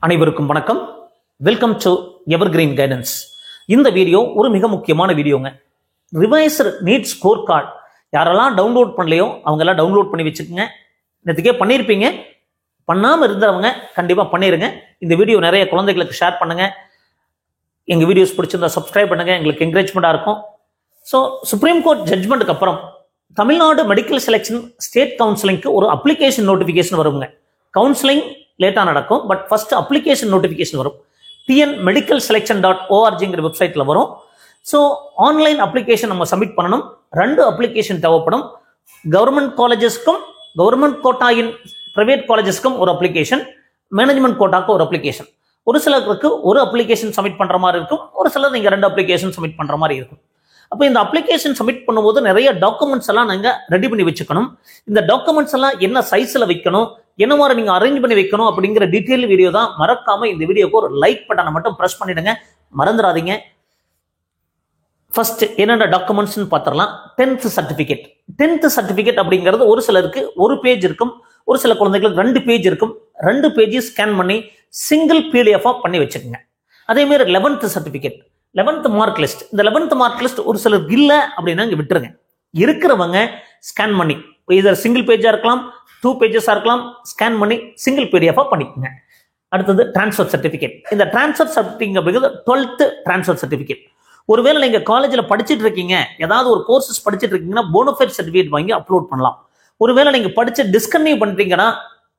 அனைவருக்கும் வணக்கம். Welcome to evergreen guidance. இந்த வீடியோ ஒரு மிக முக்கியமான வீடியோங்க. ரிவைஸ்டு நீட் ஸ்கோர் கார்டு யாரெல்லாம் டவுன்லோட் பண்ணலையோ அவங்கெல்லாம் டவுன்லோட் பண்ணி வச்சுக்கோங்க. நேற்றுக்கே பண்ணியிருப்பீங்க, பண்ணாமல் இருந்தவங்க கண்டிப்பாக பண்ணிடுங்க. இந்த வீடியோ நிறைய குழந்தைகளுக்கு ஷேர் பண்ணுங்கள். எங்கள் வீடியோஸ் பிடிச்சிருந்தா சப்ஸ்கிரைப் பண்ணுங்கள், எங்களுக்கு என்கரேஜ்மெண்ட்டாக இருக்கும். ஸோ சுப்ரீம் கோர்ட் ஜட்ஜ்மெண்ட்டுக்கு அப்புறம் தமிழ்நாடு மெடிக்கல் செலெக்ஷன் ஸ்டேட் கவுன்சிலிங்க்கு ஒரு அப்ளிகேஷன் நோட்டிஃபிகேஷன் வருங்க. கவுன்சிலிங் லேட்டாக நடக்கும், பட் ஃபர்ஸ்ட் அப்ளிகேஷன் நோட்டிஃபிகேஷன் வரும். tnmedicalselection.orgங்கிற வெப்சைட்டில் வரும். ஸோ ஆன்லைன் அப்ளிகேஷன் நம்ம சப்மிட் பண்ணணும். 2 அப்ளிகேஷன் தேவைப்படும். கவர்மெண்ட் காலேஜஸ்க்கும் கவர்மெண்ட் கோட்டாயின் பிரைவேட் காலேஜஸ்க்கும் ஒரு அப்ளிகேஷன், மேனேஜ்மெண்ட் கோட்டாக்கு ஒரு அப்ளிகேஷன். ஒரு சிலருக்கு ஒரு அப்ளிகேஷன் சப்மிட் பண்ணுற மாதிரி இருக்கும், ஒரு சிலர் நீங்கள் 2 அப்ளிகேஷன் சப்மிட் பண்ணுற மாதிரி இருக்கும். அப்போ இந்த அப்ளிகேஷன் சப்மிட் பண்ணும்போது நிறைய டாக்குமெண்ட்ஸ் எல்லாம் நீங்கள் ரெடி பண்ணி வச்சுக்கணும். இந்த டாக்குமெண்ட்ஸ் எல்லாம் என்ன சைஸில் வைக்கணும், என்ன மாதிரி நீங்கள் அரேஞ்ச் பண்ணி வைக்கணும் அப்படிங்கிற டீட்டெயில் வீடியோ தான். மறக்காம இந்த வீடியோக்கு ஒரு லைக் பட்டனை மட்டும் ப்ரெஸ் பண்ணிடுங்க, மறந்துடாதீங்க. ஃபர்ஸ்ட் என்னென்ன டாக்குமெண்ட்ஸ்னு பார்த்துடலாம். 10th certificate. 10th சர்டிஃபிகேட் அப்படிங்கிறது ஒரு சிலருக்கு ஒரு பேஜ் இருக்கும், ஒரு சில குழந்தைகளுக்கு 2 பேஜ் இருக்கும். 2 பேஜ் ஸ்கேன் பண்ணி சிங்கிள் பிடிஎஃபாக பண்ணி வச்சுக்கோங்க. அதேமாரி 11th certificate, 11th mark list. இந்த 11th மார்க் லிஸ்ட் ஒரு சிலருக்கு இல்லை அப்படின்னா இங்கே விட்டுருங்க. இருக்கிறவங்க ஸ்கேன் பண்ணி இதர் சிங்கிள் பேஜாக இருக்கலாம், 2 பேஜஸாக இருக்கலாம், ஸ்கேன் பண்ணி சிங்கிள் பிடிஎஃபாக பண்ணிக்கோங்க. அடுத்தது டிரான்ஸ்ஃபர் சர்டிஃபிகேட். இந்த டிரான்ஸ்ஃபர் சர்டிஃபிகேட் அப்படிங்கிறது 12th டிரான்ஸ்ஃபர் சர்டிஃபிகேட். ஒருவேளை நீங்கள் காலேஜில் படிச்சுட்டு இருக்கீங்க, ஏதாவது ஒரு கோர்சஸ் படிச்சுட்டு இருக்கீங்கன்னா போனஃபைட் சர்டிஃபிகேட் வாங்கி அப்லோட் பண்ணலாம். ஒருவேளை நீங்கள் படித்து டிஸ்கன்டினியூ பண்ணுறீங்கன்னா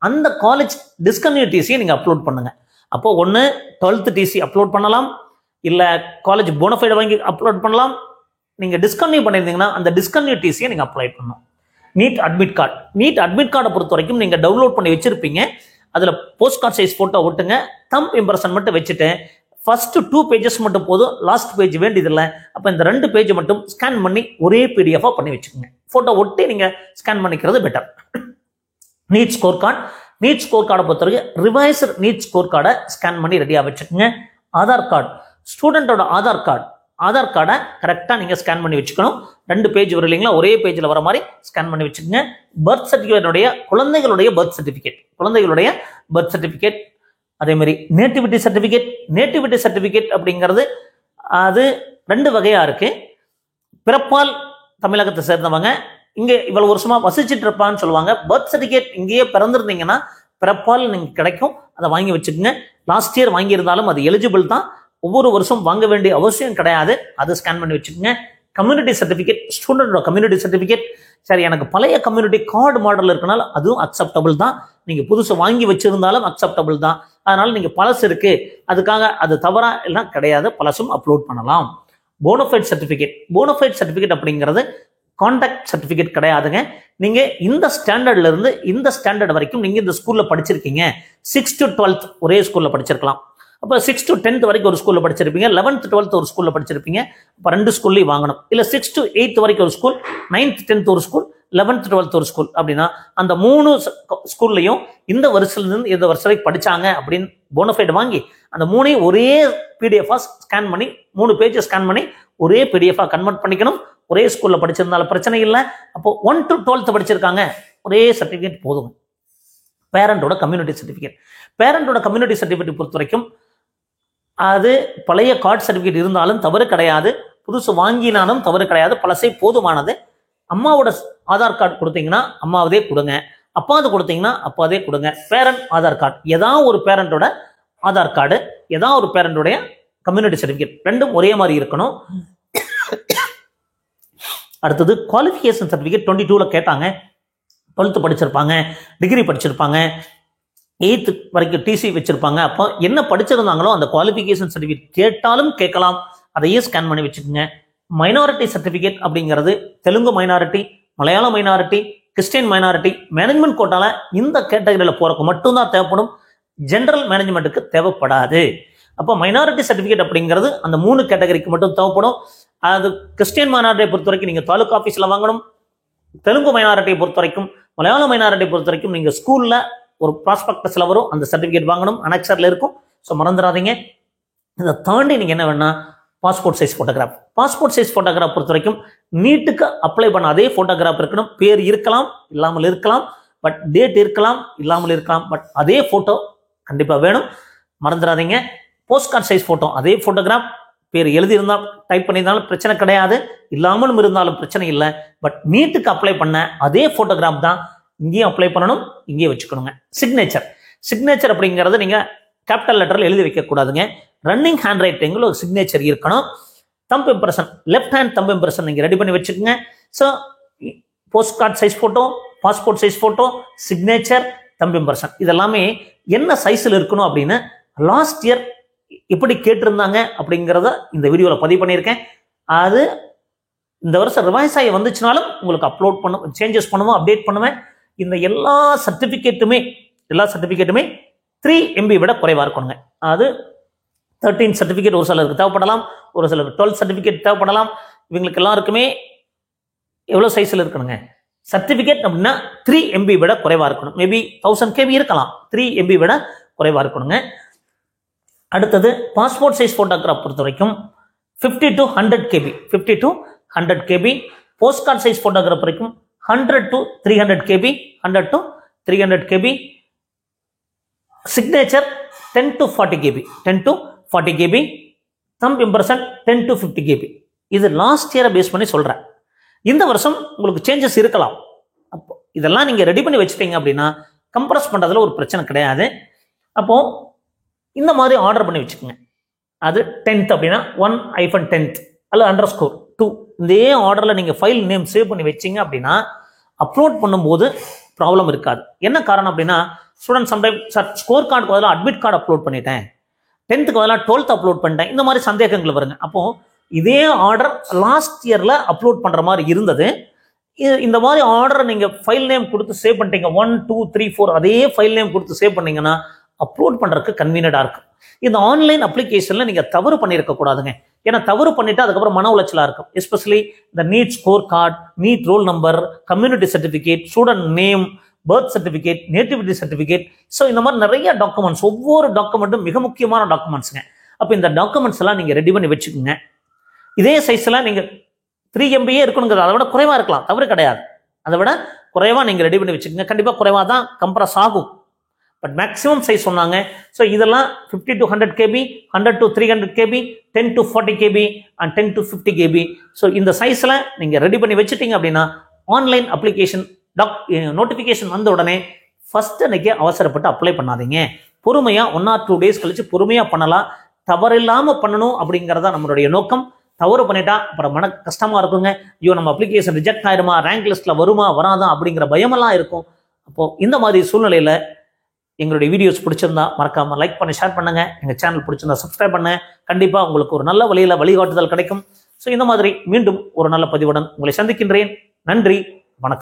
அந்த காலேஜ் டிஸ்கன்டினியூ டிசியை நீங்கள் அப்லோட் பண்ணுங்க. அப்போ ஒன்று 12th டிசி அப்லோட் பண்ணலாம், இல்லை காலேஜ் போனஃபைடை வாங்கி அப்லோட் பண்ணலாம். நீங்கள் டிஸ்கன்டினியூ பண்ணியிருந்தீங்கன்னா அந்த டிஸ்கன்டினியூ டிசியை நீங்கள் அப்ளை பண்ணணும். NEET admit card. NEET admit கார்டை பொறுத்த வரைக்கும் நீங்கள் டவுன்லோட் பண்ணி வச்சிருப்பீங்க. அதில் போஸ்ட் கார்டு சைஸ் ஃபோட்டோ ஒட்டுங்க, தம்ப் இம்ப்ரெஷன் மட்டும் வச்சுட்டு ஃபர்ஸ்ட் 2 பேஜஸ் மட்டும் போதும், லாஸ்ட் பேஜ் வேண்டியதில்லை. அப்போ இந்த 2 பேஜ் மட்டும் ஸ்கேன் பண்ணி ஒரே பிடிஎஃபாக பண்ணி வச்சுக்கோங்க. ஃபோட்டோ ஒட்டி நீங்கள் ஸ்கேன் பண்ணிக்கிறது better. NEET score card. NEET score கார்டை பொறுத்த வரைக்கும் ரிவைஸ்டு நீட் ஸ்கோர் கார்டை ஸ்கேன் பண்ணி ரெடியாக வச்சுக்கோங்க. ஆதார் கார்டு. ஸ்டூடெண்டோட ஆதார் கார்டு. ஆதார் கார்டை கரெக்டாக நீங்கள் ஸ்கேன் பண்ணி வச்சுக்கணும். 2 பேஜ் வரும் இல்லைங்களா, ஒரே பேஜில் வர மாதிரி ஸ்கேன் பண்ணி வச்சுக்கோங்க. பர்த் சர்டிஃபிகேட்டுடைய குழந்தைகளுடைய பர்த் சர்டிஃபிகேட், குழந்தைகளுடைய பர்த் சர்டிஃபிகேட். அதேமாதிரி நேட்டிவிட்டி சர்டிஃபிகேட். நேட்டிவிட்டி சர்டிஃபிகேட் அப்படிங்கிறது அது 2 வகையாக இருக்குது. பிறப்பால் தமிழகத்தை சேர்ந்தவங்க இங்கே இவ்வளவு வருஷமாக வசிச்சுட்டு இருப்பான்னு சொல்லுவாங்க. பர்த் சர்டிஃபிகேட் இங்கேயே பிறந்திருந்தீங்கன்னா பிறப்பால் நீங்கள் கிடைக்கும், அதை வாங்கி வச்சுக்கோங்க. லாஸ்ட் இயர் வாங்கியிருந்தாலும் அது எலிஜிபிள் தான், ஒவ்வொரு வருஷம் வாங்க வேண்டிய அவசியம் கிடையாது. அதை ஸ்கேன் பண்ணி வச்சுக்கோங்க. Community certificate. ஸ்டூடெண்டோட கம்யூனிட்டி சர்டிஃபிகேட். சரி, எனக்கு பழைய கம்யூனிட்டி கார்டு மாடல் இருக்கனால அதுவும் அக்செப்டபிள் தான். நீங்கள் புதுசு வாங்கி வச்சிருந்தாலும் அக்செப்டபிள் தான். அதனால நீங்கள் பழசு இருக்கு அதுக்காக அது தவறா எல்லாம் கிடையாது, பழசும் அப்லோட் பண்ணலாம். Bonafide certificate. போனஃபைட் சர்டிஃபிகேட் அப்படிங்கிறது கான்டாக்ட் சர்டிஃபிகேட் கிடையாதுங்க. நீங்கள் இந்த ஸ்டாண்டர்ட்ல இருந்து இந்த ஸ்டாண்டர்ட் வரைக்கும் நீங்கள் இந்த ஸ்கூலில் படிச்சிருக்கீங்க. 6th to 12th ஒரே ஸ்கூலில் படிச்சிருக்கலாம். அப்போ 6th to 10th வரைக்கும் ஒரு ஸ்கூலில் படிச்சிருப்பீங்க, 11th 12th ஒரு ஸ்கூலில் படிச்சிருப்பீங்க. அப்போ 2 ஸ்கூல்லையும் வாங்கணும். இல்லை 6th to 8th வரைக்கும் ஒரு ஸ்கூல், 9th 10th ஒரு ஸ்கூல், 11th 12th ஒரு ஸ்கூல் அப்படின்னா அந்த 3 ஸ்கூல்லையும் இந்த வருஷத்துலேருந்து இந்த வருஷம் வரைக்கும் படித்தாங்க அப்படின்னு போனஃபைட் வாங்கி அந்த 3ஐயும் ஒரே பிடிஎஃபாக ஸ்கேன் பண்ணி 3 பேஜை ஸ்கேன் பண்ணி ஒரே பிடிஎஃபாக கன்வெர்ட் பண்ணிக்கணும். ஒரே ஸ்கூலில் படிச்சிருந்தாலும் பிரச்சனை இல்லை. அப்போ 1 to 12th படிச்சிருக்காங்க, ஒரே சர்டிஃபிகேட் போதும். பேரண்டோட கம்யூனிட்டி சர்டிஃபிகேட். பேரண்டோட கம்யூனிட்டி சர்டிஃபிகேட் பொறுத்த வரைக்கும் அது பழைய கார்டு சர்டிஃபிகேட் இருந்தாலும் தவறு கிடையாது, புதுசு வாங்கினாலும் தவறு கிடையாது, பழசை போதுமானது. அம்மாவோட ஆதார் கார்டு கொடுத்தீங்கன்னா அம்மாவதே கொடுங்க, அப்பாவது கொடுத்தீங்கன்னா அப்பாதே கொடுங்க. பேரண்ட் ஆதார் கார்டு, ஏதாவது ஒரு பேரண்டோட ஆதார் கார்டு, ஏதாவது ஒரு பேரண்டோடைய கம்யூனிட்டி சர்டிஃபிகேட், 2ம் ஒரே மாதிரி இருக்கணும். அடுத்தது குவாலிஃபிகேஷன் சர்டிஃபிகேட். 22ல் கேட்டாங்க. 12th படிச்சிருப்பாங்க, டிகிரி படிச்சிருப்பாங்க, 8th வரைக்கும் டிசி வச்சிருப்பாங்க. அப்போ என்ன படிச்சிருந்தாங்களோ அந்த குவாலிஃபிகேஷன் சர்டிஃபிகேட் கேட்டாலும் கேட்கலாம், அதையே ஸ்கேன் பண்ணி வச்சுக்கோங்க. மைனாரிட்டி சர்டிஃபிகேட் அப்படிங்கிறது தெலுங்கு மைனாரிட்டி, மலையாள மைனாரிட்டி, கிறிஸ்டியன் மைனாரிட்டி, மேனேஜ்மெண்ட் கோட்டால இந்த கேட்டகரியில் போறதுக்கு மட்டும்தான் தேவைப்படும், ஜென்ரல் மேனேஜ்மெண்ட்டுக்கு தேவைப்படாது. அப்போ மைனாரிட்டி சர்டிஃபிகேட் அப்படிங்கிறது அந்த 3 கேட்டகரிக்கு மட்டும் தேவைப்படும். அது கிறிஸ்டியன் மைனாரிட்டியை பொறுத்த வரைக்கும் நீங்கள் தாலுகா ஆஃபீஸில் வாங்கணும். தெலுங்கு மைனாரிட்டியை பொறுத்த வரைக்கும், மலையாள மைனாரிட்டியை பொறுத்த வரைக்கும் நீங்கள் ஸ்கூலில் ஒரு ப்ராஸ்பெக்டஸில் வரும், அந்த சர்டிஃபிகேட் வாங்கணும், அனெக்சரில் இருக்கும். ஸோ மறந்துடாதீங்க. இதை தாண்டி நீங்கள் என்ன வேணா passport size photograph. Passport size photograph பொறுத்த வரைக்கும் நீட்டுக்கு அப்ளை பண்ண அதே ஃபோட்டோகிராஃப் இருக்கணும். பேர் இருக்கலாம், இல்லாமல் இருக்கலாம், பட் டேட் இருக்கலாம், இல்லாமல் இருக்கலாம், பட் அதே ஃபோட்டோ கண்டிப்பாக வேணும். மறந்துடாதீங்க. போஸ்ட் கார்டு சைஸ் ஃபோட்டோ, அதே ஃபோட்டோகிராஃப் பேர் எழுதியிருந்தால் டைப் பண்ணியிருந்தாலும் பிரச்சனை கிடையாது, இல்லாமலும் இருந்தாலும் பிரச்சனை இல்லை. பட் நீட்டுக்கு அப்ளை பண்ண அதே ஃபோட்டோகிராஃப் தான் இங்கேயும் அப்ளை பண்ணணும், இங்கேயும் வச்சுக்கணுங்க. சிக்னேச்சர் அப்படிங்கிறது நீங்கள் கேபிட்டல் லெட்டரில் எழுதி வைக்கக்கூடாதுங்க. ரன்னிங் ஹேண்ட் ரைட்டிங்கில் ஒரு சிக்னேச்சர் இருக்கணும். Thumb impression, left hand thumb impression நீங்கள் ரெடி பண்ணி வச்சுக்கோங்க. So post card size photo, passport size photo, signature, thumb impression இதெல்லாமே என்ன சைஸில் இருக்கணும் அப்படின்னு லாஸ்ட் இயர் எப்படி கேட்டிருந்தாங்க அப்படிங்கிறத இந்த வீடியோவில் பதிவு பண்ணியிருக்கேன். அது இந்த வருஷம் ரிவைஸ் ஆகி வந்துச்சுனாலும் உங்களுக்கு அப்லோட் பண்ண சேஞ்சஸ் பண்ணுவோம், அப்டேட் பண்ணுவேன். இந்த எல்லா சர்டிஃபிகேட்டுமே 3 MB விட குறைவாக இருக்கணுங்க. அது 13 சர்டிஃபிகேட் ஒரு சிலருக்கு தேவைப்படலாம், ஒரு சிலருக்கு 12 சர்டிஃபிகேட் தேவைப்படலாம். இவங்களுக்கு எல்லாருக்குமே எவ்வளோ சைஸில் இருக்கணுங்க? சர்டிஃபிகேட் அப்படின்னா 3 MB விட குறைவாக இருக்கணும். மேபி 1000 KB இருக்கலாம், 3 MB விட குறைவாக இருக்கணுங்க. அடுத்தது பாஸ்போர்ட் சைஸ் ஃபோட்டோகிராஃப் பொறுத்த வரைக்கும் 50 to 100 KB. Post card size photograph வரைக்கும் 100 to 300 KB. Signature 10 to 40 KB. Thumb impression 10 to 50 KB. இது லாஸ்ட் இயரை பேஸ் பண்ணி சொல்கிறேன். இந்த வருஷம் உங்களுக்கு சேஞ்சஸ் இருக்கலாம். அப்போ இதெல்லாம் நீங்கள் ரெடி பண்ணி வச்சுட்டீங்க அப்படின்னா கம்ப்ரஸ் பண்ணுறதுல ஒரு பிரச்சனை கிடையாது. அப்போது இந்த மாதிரி ஆர்டர் பண்ணி வச்சுக்கோங்க. அது 10th அப்படின்னா 1-10th அல்லது _2 இதே ஆர்டரில் நீங்கள் ஃபைல் நேம் சேவ் பண்ணி வச்சிங்க அப்படின்னா அப்லோட் பண்ணும்போது ப்ராப்ளம் இருக்காது. என்ன காரணம் அப்படின்னா ஸ்டூடெண்ட் சம்டைம் சார் ஸ்கோர் கார்டுக்கு பதிலாக அட்மிட் கார்டு அப்லோட் பண்ணிட்டேன், 10th பதிலாக 12th அப்லோட் பண்ணிட்டேன், இந்த மாதிரி சந்தேகங்கள் வருங்க. அப்போது இதே ஆர்டர் லாஸ்ட் இயரில் அப்லோட் பண்ணுற மாதிரி இருந்தது. இந்த மாதிரி ஆர்டரை நீங்கள் ஃபைல் நேம் கொடுத்து சேவ் பண்ணிட்டீங்க, 1, 2, 3, 4 அதே ஃபைல் நேம் கொடுத்து சேவ் பண்ணீங்கன்னா அப்லோட் பண்ணுறதுக்கு கன்வீனியண்டாக இருக்கும். இந்த ஆன்லைன் அப்ளிகேஷனில் நீங்கள் தவறு பண்ணியிருக்கக்கூடாதுங்க. ஏன்னா தவறு பண்ணிவிட்டு அதுக்கப்புறம் மன உளைச்சலாக இருக்கும். எஸ்பெஷலி இந்த NEET score card, NEET roll number, community certificate, student name, birth certificate, nativity certificate, so இந்த மாதிரி நிறைய டாக்குமெண்ட்ஸ், ஒவ்வொரு டாக்குமெண்ட்டும் மிக முக்கியமான டாக்குமெண்ட்ஸுங்க. அப்போ இந்த டாக்குமெண்ட்ஸ் எல்லாம் நீங்கள் ரெடி பண்ணி வச்சுக்கோங்க. இதே சைஸ்லாம் நீங்கள் 3 MB இருக்கணுங்கிறது, அதை விட குறைவாக இருக்கலாம், தவறு கிடையாது. அதை விட குறைவாக நீங்கள் ரெடி பண்ணி வச்சுக்கோங்க. கண்டிப்பாக குறைவாக தான் கம்ப்ரஸ் ஆகும், பட் மேக்ஸிமம் சைஸ் சொன்னாங்க. ஸோ இதெல்லாம் 50 to 100 KB, 100 to 300 KB, 10 to 40 KB and 10 to 50 KB. So இந்த சைஸில் நீங்கள் ரெடி பண்ணி வச்சுட்டீங்க அப்படின்னா ஆன்லைன் அப்ளிகேஷன் நோட்டிஃபிகேஷன் வந்த உடனே ஃபர்ஸ்ட் அன்னைக்கு அவசரப்பட்டு அப்ளை பண்ணாதீங்க. பொறுமையாக 1 or 2 days கழிச்சு பொறுமையாக பண்ணலாம். தவறில்லாமல் பண்ணணும் அப்படிங்கிறதா நம்மளுடைய நோக்கம். தவறு பண்ணிட்டா அப்புறம் மன கஷ்டமாக இருக்குங்க. ஐயோ நம்ம அப்ளிகேஷன் ரிஜெக்ட் ஆயிருமா, ரேங்க் லிஸ்ட்டில் வருமா வராதா அப்படிங்கிற பயமெல்லாம் இருக்கும். அப்போது இந்த மாதிரி சூழ்நிலையில் எங்களுடைய வீடியோஸ் பிடிச்சிருந்தா மறக்காமல் லைக் பண்ணி ஷேர் பண்ணுங்கள். எங்கள் சேனல் பிடிச்சிருந்தா சப்ஸ்கிரைப் பண்ணுங்கள். கண்டிப்பாக உங்களுக்கு ஒரு நல்ல வழியில் வழிகாட்டுதல் கிடைக்கும். ஸோ இந்த மாதிரி மீண்டும் ஒரு நல்ல பதிவுடன் உங்களை சந்திக்கின்றேன். நன்றி, வணக்கம்.